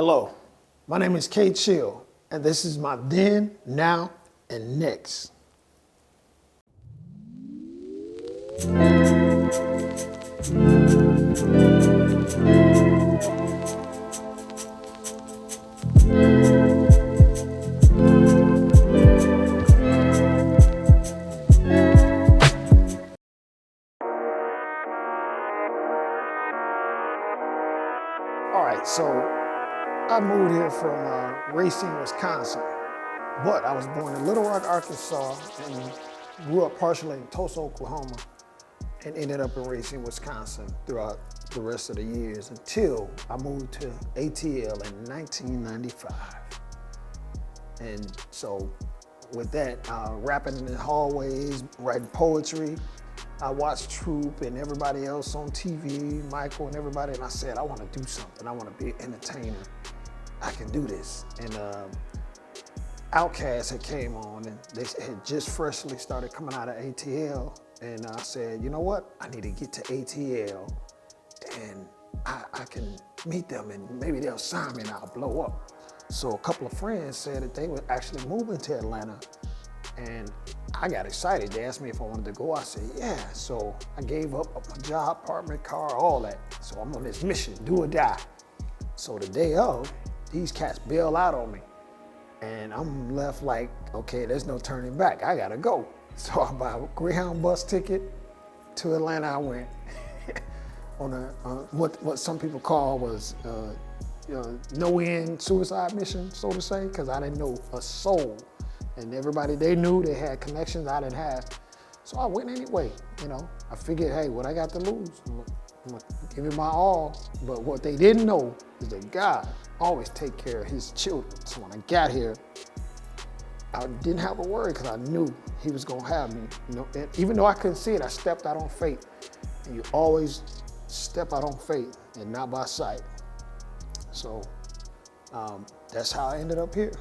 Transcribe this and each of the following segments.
Hello, my name is KChill, and this is my Then, Now, and Next. All right, so I moved here from Racine, Wisconsin, but I was born in Little Rock, Arkansas, and grew up partially in Tulsa, Oklahoma, and ended up in Racine, Wisconsin throughout the rest of the years until I moved to ATL in 1995. And so with that, rapping in the hallways, writing poetry, I watched Troop and everybody else on TV, Michael and everybody, and I said, I want to do something. I want to be an entertainer. I can do this. And Outkast had came on, and they had just freshly started coming out of ATL. And I said, you know what? I need to get to ATL, and I can meet them, and maybe they'll sign me and I'll blow up. So a couple of friends said that they were actually moving to Atlanta, and I got excited. They asked me if I wanted to go. I said, yeah. So I gave up my job, apartment, car, all that. So I'm on this mission, do or die. So the day of, these cats bail out on me. And I'm left like, okay, there's no turning back. I gotta go. So I buy a Greyhound bus ticket to Atlanta. I went on a what some people call was no-end suicide mission, so to say, because I didn't know a soul. And everybody they knew, they had connections I didn't have. So I went anyway, you know. I figured, hey, what I got to lose? I'm gonna give it my all. But what they didn't know is that God always take care of his children. So when I got here, I didn't have a worry because I knew he was gonna have me. You know, and even though I couldn't see it, I stepped out on faith. And you always step out on faith and not by sight. So that's how I ended up here.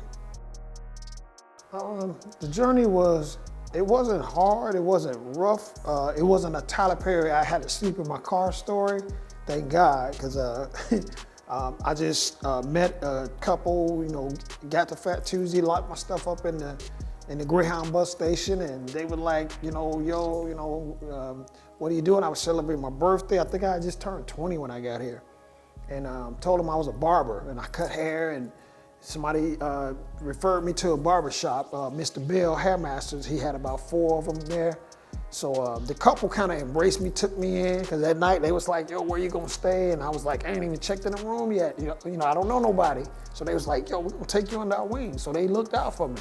The journey it wasn't hard, it wasn't rough, it wasn't a Tyler Perry, I had to sleep in my car story, thank God, because I just met a couple, you know, got to Fat Tuesday, locked my stuff up in the Greyhound bus station, and they were like, you know, what are you doing? I was celebrating my birthday. I think I had just turned 20 when I got here, and told them I was a barber, and I cut hair, and somebody referred me to a barber shop, Mr. Bill Hairmasters. He had about 4 of them there. So the couple kind of embraced me, took me in, because that night they was like, yo, where you gonna stay? And I was like, I ain't even checked in the room yet. You know, I don't know nobody. So they was like, yo, we're gonna take you under our wing. So they looked out for me.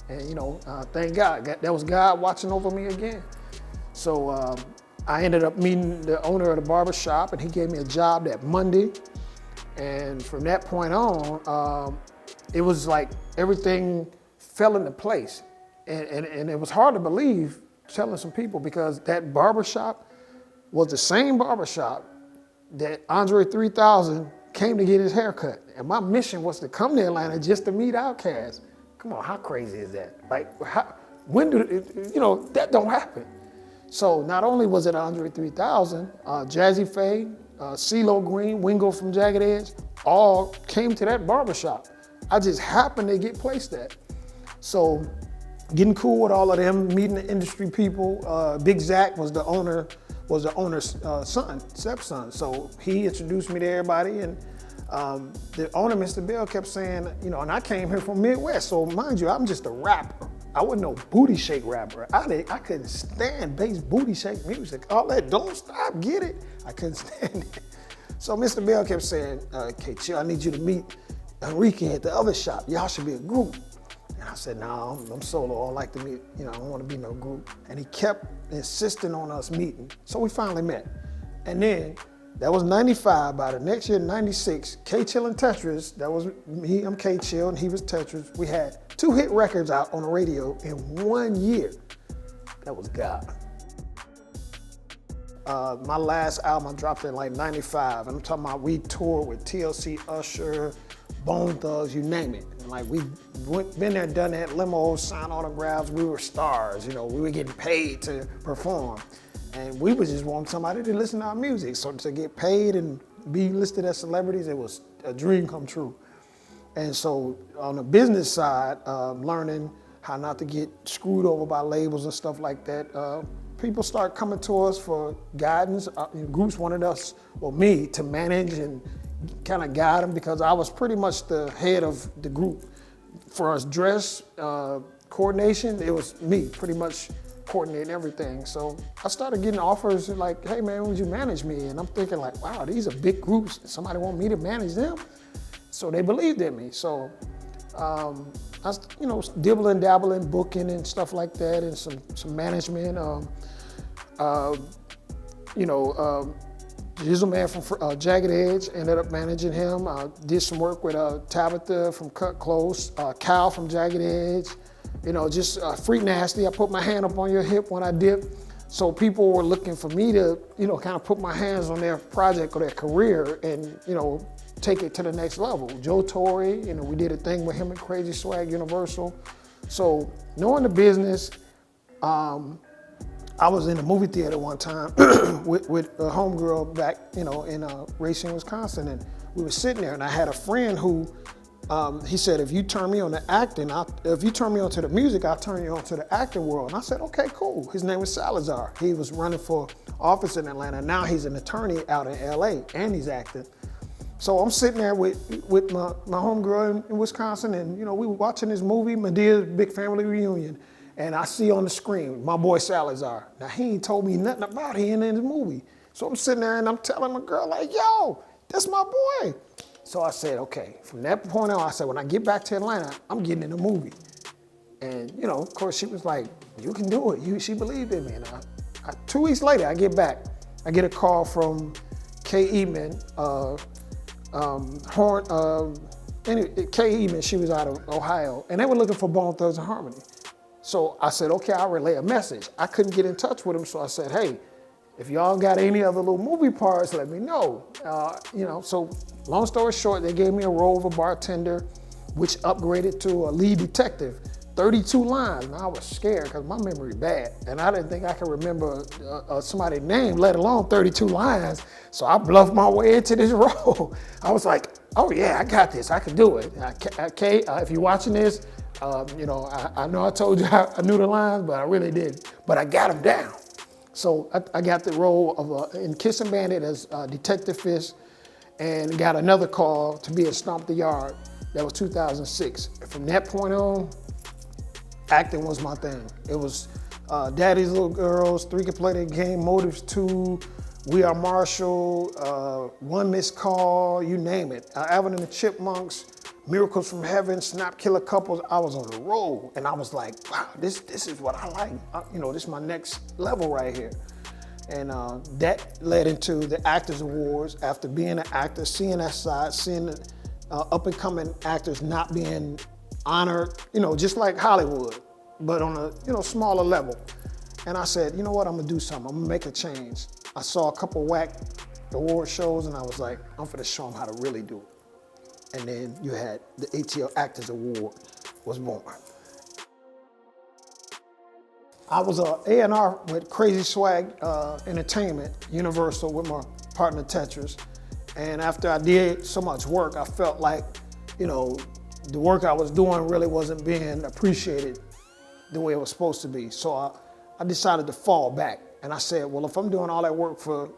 And you know, thank God, that was God watching over me again. So I ended up meeting the owner of the barber shop, and he gave me a job that Monday. And from that point on, it was like everything fell into place. And it was hard to believe, telling some people, because that barbershop was the same barbershop that Andre 3000 came to get his haircut. And my mission was to come to Atlanta just to meet Outkast. Come on, how crazy is that? Like, when that don't happen. So not only was it Andre 3000, Jazzy Faye, CeeLo Green, Wingo from Jagged Edge, all came to that barbershop. I just happened to get placed at. So getting cool with all of them, meeting the industry people. Big Zach was the owner's stepson. So he introduced me to everybody, and the owner, Mr. Bill, kept saying, you know, and I came here from Midwest, so mind you, I'm just a rapper. I wasn't no booty shake rapper. I couldn't stand bass booty shake music. All that don't stop, get it? I couldn't stand it. So Mr. Bill kept saying, KChill, I need you to meet Enrique at the other shop. Y'all should be a group. And I said, no, I'm solo. I don't like to meet, I don't want to be no group. And he kept insisting on us meeting. So we finally met. And then that was 95. By the next year, 96, KChill and Tetris, that was me, I'm KChill, and he was Tetris. We had 2 hit records out on the radio in 1 year. That was God. My last album I dropped in like 95. And I'm talking about we toured with TLC, Usher, Bone Thugs, you name it. And like we been there, done that, limos, signed autographs. We were stars, we were getting paid to perform. And we was just wanting somebody to listen to our music. So to get paid and be listed as celebrities, it was a dream come true. And so on the business side, learning how not to get screwed over by labels and stuff like that, people start coming to us for guidance. Groups wanted us, or me, to manage and kind of guide them, because I was pretty much the head of the group. For us dress coordination, it was me pretty much coordinating everything. So I started getting offers like, hey man, would you manage me? And I'm thinking like, wow, these are big groups. Somebody want me to manage them? So they believed in me. So I was, dibbling, dabbling, booking and stuff like that, and some management. Jizzle Man from Jagged Edge, ended up managing him. Did some work with Tabitha from Cut Close, Cal from Jagged Edge. Just freak nasty. I put my hand up on your hip when I dip. So people were looking for me to, kind of put my hands on their project or their career and, take it to the next level. Joe Torre, we did a thing with him at Crazy Swag Universal. So knowing the business, I was in a movie theater one time with a homegirl back, in Racine, Wisconsin, and we were sitting there, and I had a friend who, he said, if you turn me on to acting, if you turn me on to the music, I'll turn you on to the acting world. And I said, okay, cool. His name was Salazar. He was running for office in Atlanta. Now he's an attorney out in LA, and he's acting. So I'm sitting there with my homegirl in Wisconsin, and we were watching this movie, Medea's Big Family Reunion, and I see on the screen my boy Salazar. Now he ain't told me nothing about him in the movie. So I'm sitting there and I'm telling my girl like, yo, that's my boy. So I said, okay, from that point on, I said, when I get back to Atlanta, I'm getting in the movie. And of course she was like, you can do it. She believed in me. And 2 weeks later, I get back. I get a call from Kay Eatman, Kay Eatman, she was out of Ohio, and they were looking for Bone Thugs and Harmony. So I said, okay, I'll relay a message. I couldn't get in touch with them, so I said, hey, if y'all got any other little movie parts, let me know. So long story short, they gave me a role of a bartender, which upgraded to a lead detective. 32 lines. And I was scared because my memory bad, and I didn't think I could remember somebody's name, let alone 32 lines. So I bluffed my way into this role. I was like, oh yeah, I got this. I can do it. Okay, if you're watching this, I know I told you I knew the lines, but I really didn't. But I got them down. So I got the role of in Kissing Bandit as Detective Fisk, and got another call to be at Stomp the Yard. That was 2006. And from that point on, acting was my thing. It was Daddy's Little Girls, Three Can Play That Game, Motives 2, We Are Marshall, One Missed Call, you name it. Alvin and the Chipmunks, Miracles from Heaven, Snap Killer Couples. I was on the road, and I was like, wow, this is what I like. This is my next level right here. And that led into the Actors Awards. After being an actor, seeing that side, seeing the up-and-coming actors not being honored, just like Hollywood, but on a smaller level. And I said, you know what, I'm gonna do something. I'm gonna make a change. I saw a couple whack award shows, and I was like, I'm gonna show them how to really do it. And then you had the ATL Actors Award was born. I was a A&R with Crazy Swag Entertainment, Universal, with my partner Tetris. And after I did so much work, I felt like, the work I was doing really wasn't being appreciated the way it was supposed to be. So I decided to fall back. And I said, well, if I'm doing all that work for,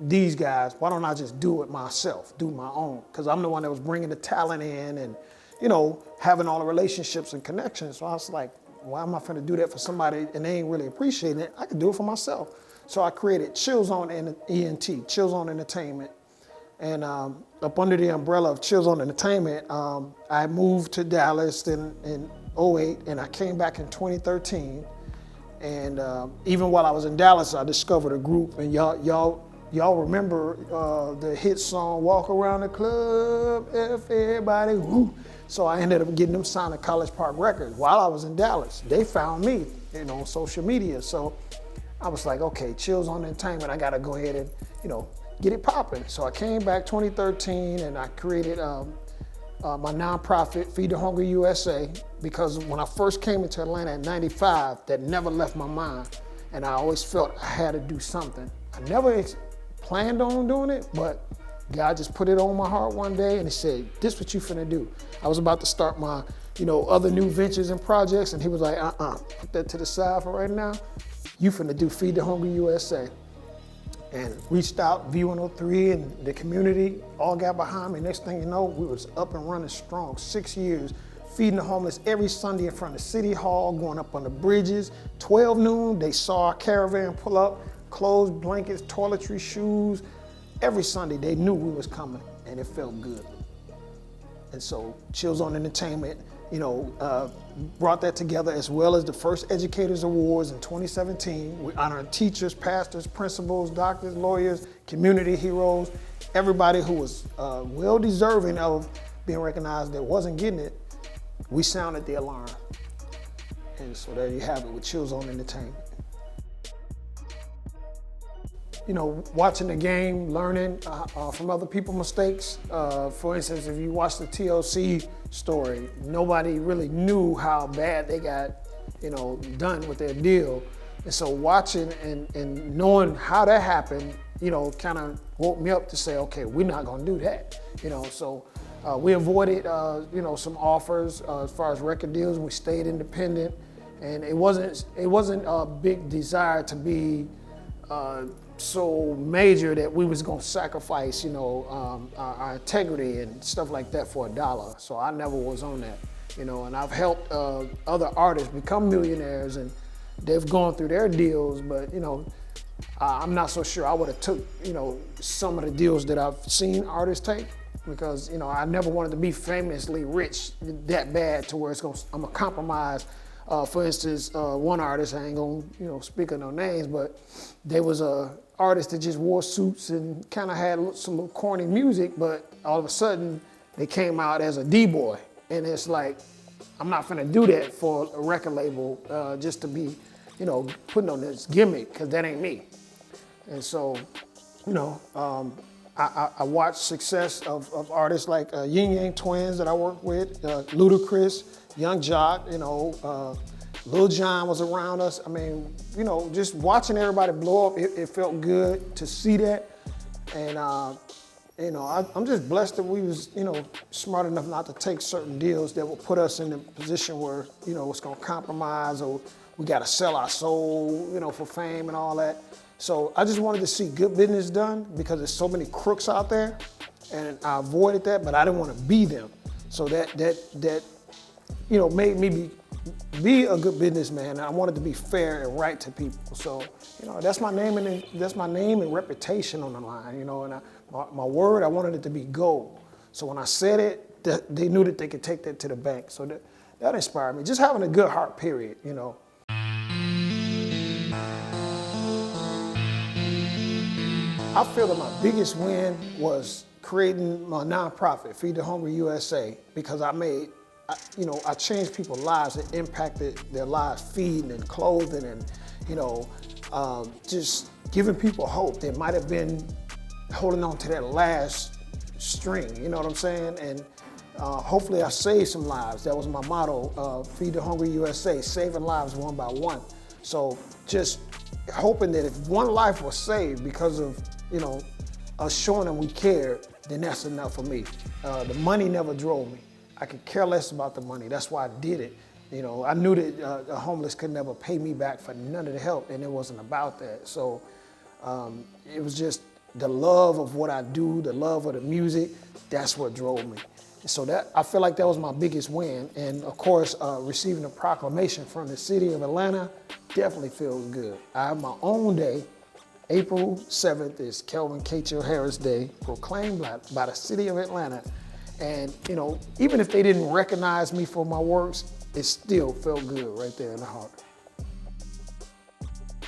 these guys, why don't I just do it myself, do my own? Because I'm the one that was bringing the talent in and, having all the relationships and connections. So I was like, why am I going to do that for somebody and they ain't really appreciating it? I can do it for myself. So I created Chill Zone ENT, Chill Zone Entertainment. And up under the umbrella of Chill Zone Entertainment, I moved to Dallas in 2008, and I came back in 2013. And even while I was in Dallas, I discovered a group, and y'all remember the hit song, Walk Around the Club, everybody, woo. So I ended up getting them signed to College Park Records while I was in Dallas. They found me, on social media. So I was like, okay, Chill Zone Entertainment, I gotta go ahead and, get it popping. So I came back 2013, and I created my nonprofit, Feed the Hungry USA, because when I first came into Atlanta in '95, that never left my mind. And I always felt I had to do something. I never planned on doing it, but God just put it on my heart one day and he said, this what you finna do. I was about to start my, other new ventures and projects, and he was like, put that to the side for right now. You finna do Feed the Hungry USA. And reached out, V103 and the community all got behind me. Next thing you know, we was up and running strong, 6 years, feeding the homeless every Sunday in front of City Hall, going up on the bridges. 12 noon, they saw our caravan pull up, clothes, blankets, toiletry, shoes. Every Sunday, they knew we was coming, and it felt good. And so Chill Zone Entertainment, brought that together, as well as the first Educators Awards in 2017. We honored teachers, pastors, principals, doctors, lawyers, community heroes, everybody who was well deserving of being recognized that wasn't getting it. We sounded the alarm. And so there you have it with Chill Zone Entertainment. Watching the game, learning from other people's mistakes. For instance, if you watch the TLC story, nobody really knew how bad they got, done with their deal. And so watching and knowing how that happened, kind of woke me up to say, okay, we're not gonna do that. So we avoided, some offers as far as record deals. We stayed independent, and it wasn't a big desire to be so major that we was gonna sacrifice, our integrity and stuff like that for $1. So I never was on that, and I've helped other artists become millionaires, and they've gone through their deals, but I'm not so sure I would have took, some of the deals that I've seen artists take, because, I never wanted to be famously rich that bad to where I'm gonna compromise. For instance, one artist, I ain't gonna, speak of no names, but there was a artist that just wore suits and kind of had some little corny music, but all of a sudden they came out as a D-boy. And it's like, I'm not gonna do that for a record label just to be, putting on this gimmick, because that ain't me. And so, I watched success of artists like Yin Yang Twins that I work with, Ludacris, Young Jock, Lil Jon was around us. I mean, just watching everybody blow up, it felt good to see that. And, I'm just blessed that we was, smart enough not to take certain deals that would put us in a position where, it's gonna compromise, or we gotta sell our soul, for fame and all that. So I just wanted to see good business done, because there's so many crooks out there, and I avoided that, but I didn't want to be them. So that made me be a good businessman. And I wanted to be fair and right to people. So, that's my name and reputation on the line, and my word, I wanted it to be gold. So when I said it, they knew that they could take that to the bank. So that inspired me. Just having a good heart, period, I feel that my biggest win was creating my nonprofit, Feed the Hungry USA, because I changed people's lives and impacted their lives, feeding and clothing and, just giving people hope that might have been holding on to that last string, you know what I'm saying? And hopefully I saved some lives. That was my motto, Feed the Hungry USA, saving lives one by one. So just hoping that if one life was saved because of, us showing them we cared, then that's enough for me. The money never drove me. I could care less about the money. That's why I did it. I knew that the homeless could never pay me back for none of the help, and it wasn't about that. So it was just the love of what I do, the love of the music, that's what drove me. So I feel like that was my biggest win. And of course, receiving a proclamation from the city of Atlanta definitely feels good. I have my own day. April 7th is Kelvin KChill Harris Day, proclaimed by the city of Atlanta. And even if they didn't recognize me for my works, it still felt good right there in the heart.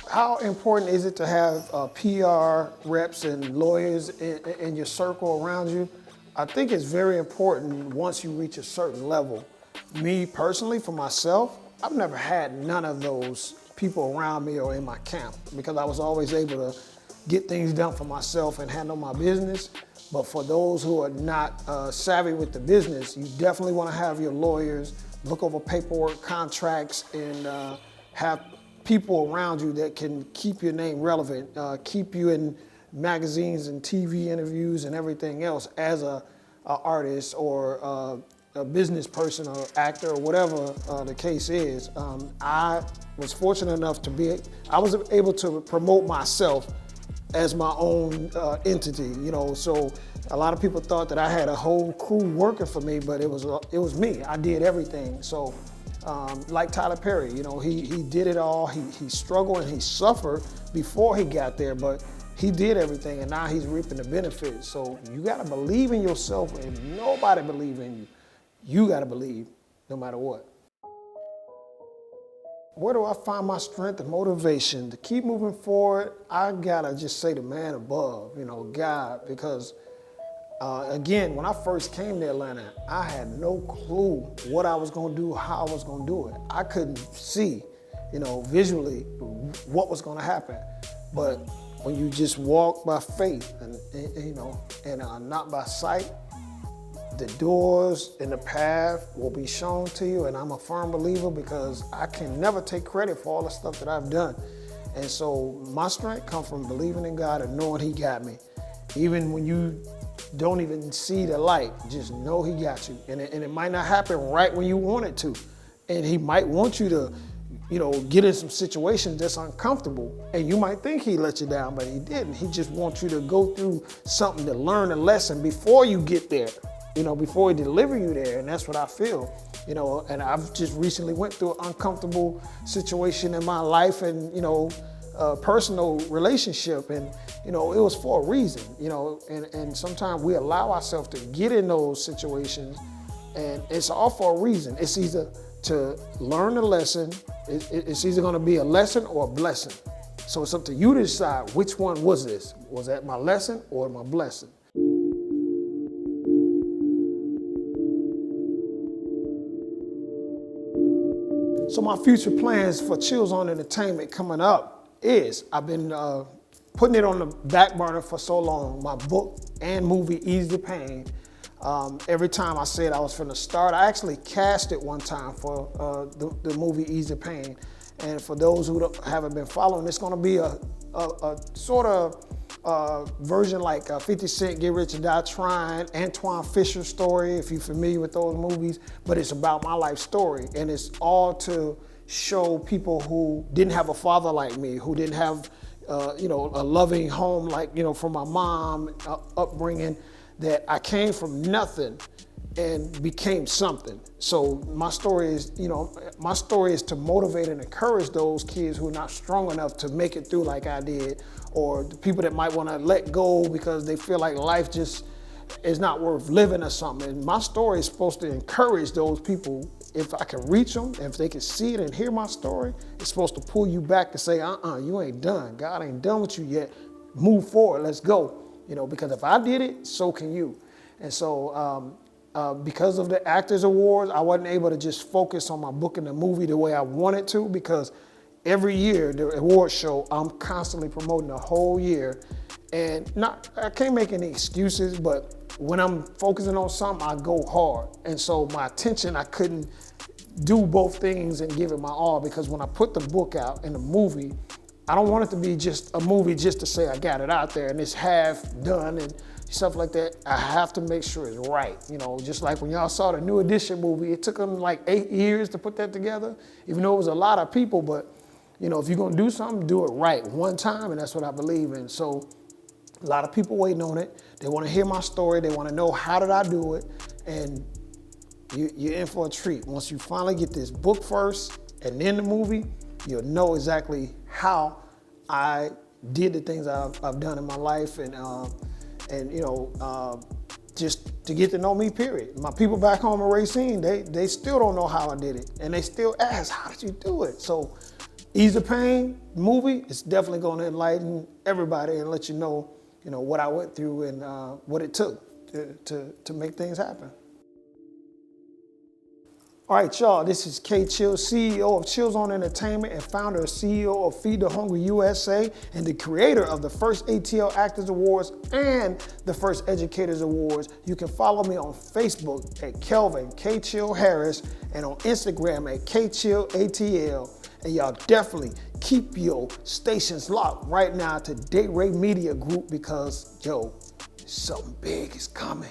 How important is it to have PR reps and lawyers in your circle around you? I think it's very important once you reach a certain level. Me personally, for myself, I've never had none of those people around me or in my camp, because I was always able to get things done for myself and handle my business. But for those who are not savvy with the business, you definitely want to have your lawyers look over paperwork, contracts, and have people around you that can keep your name relevant, keep you in magazines and TV interviews and everything else as a artist or a business person or actor or whatever the case is. I was fortunate enough I was able to promote myself as my own entity, so a lot of people thought that I had a whole crew working for me, but it was me. I did everything. So like Tyler Perry, he did it all. He struggled and he suffered before he got there, but he did everything, and now he's reaping the benefits. So you gotta believe in yourself, and nobody believes in you. You gotta believe no matter what. Where do I find my strength and motivation to keep moving forward? I gotta just say the man above, God, because again, when I first came to Atlanta, I had no clue what I was gonna do, how I was gonna do it. I couldn't see, visually what was gonna happen. But when you just walk by faith and not by sight, the doors and the path will be shown to you, and I'm a firm believer because I can never take credit for all the stuff that I've done. And so my strength comes from believing in God and knowing He got me. Even when you don't even see the light, just know He got you. And it might not happen right when you want it to. And He might want you to, get in some situations that's uncomfortable. And you might think He let you down, but He didn't. He just wants you to go through something to learn a lesson before you get there. Before He deliver you there. And that's what I feel, and I've just recently went through an uncomfortable situation in my life and, personal relationship. And, it was for a reason, and sometimes we allow ourselves to get in those situations, and it's all for a reason. It's either to learn a lesson, it's either gonna be a lesson or a blessing. So it's up to you to decide which one was this. Was that my lesson or my blessing? So my future plans for Chill Zone Entertainment coming up is, I've been putting it on the back burner for so long, my book and movie, Ease the Pain. Every time I said I was finna start, I actually cast it one time for the movie Ease the Pain. And for those who haven't been following, it's gonna be a sort of version like 50 Cent, Get Rich or Die Trying, Antoine Fisher story, if you're familiar with those movies, but it's about my life story. And it's all to show people who didn't have a father like me, who didn't have a loving home like, from my mom, upbringing, that I came from nothing and became something. So my story is, to motivate and encourage those kids who are not strong enough to make it through like I did, or the people that might want to let go because they feel like life just is not worth living or something. And my story is supposed to encourage those people. If I can reach them, if they can see it and hear my story, it's supposed to pull you back and say, you ain't done. God ain't done with you yet. Move forward, let's go. Because if I did it, so can you. And so because of the Actors Awards, I wasn't able to just focus on my book and the movie the way I wanted to, because every year, the award show, I'm constantly promoting the whole year. And I can't make any excuses, but when I'm focusing on something, I go hard. And so my attention, I couldn't do both things and give it my all, because when I put the book out and the movie, I don't want it to be just a movie just to say I got it out there and it's half done and stuff like that. I have to make sure it's right. Just like when y'all saw the New Edition movie, it took them like 8 years to put that together, even though it was a lot of people. But, if you're gonna do something, do it right one time, and that's what I believe in. So a lot of people waiting on it. They wanna hear my story. They wanna know, how did I do it? And you're in for a treat. Once you finally get this book first and then the movie, you'll know exactly how I did the things I've done in my life, and just to get to know me, period. My people back home in Racine, they still don't know how I did it, and they still ask, how did you do it? So Ease the Pain movie is definitely going to enlighten everybody and let you know, what I went through and what it took to make things happen. All right, y'all, this is KChill, CEO of Chill Zone Entertainment and founder and CEO of Feed the Hungry USA, and the creator of the first ATL Actors Awards and the first Educators Awards. You can follow me on Facebook at Kelvin, KChill Harris, and on Instagram at KChill ATL. And y'all definitely keep your stations locked right now to Day Ray Media Group because, yo, something big is coming.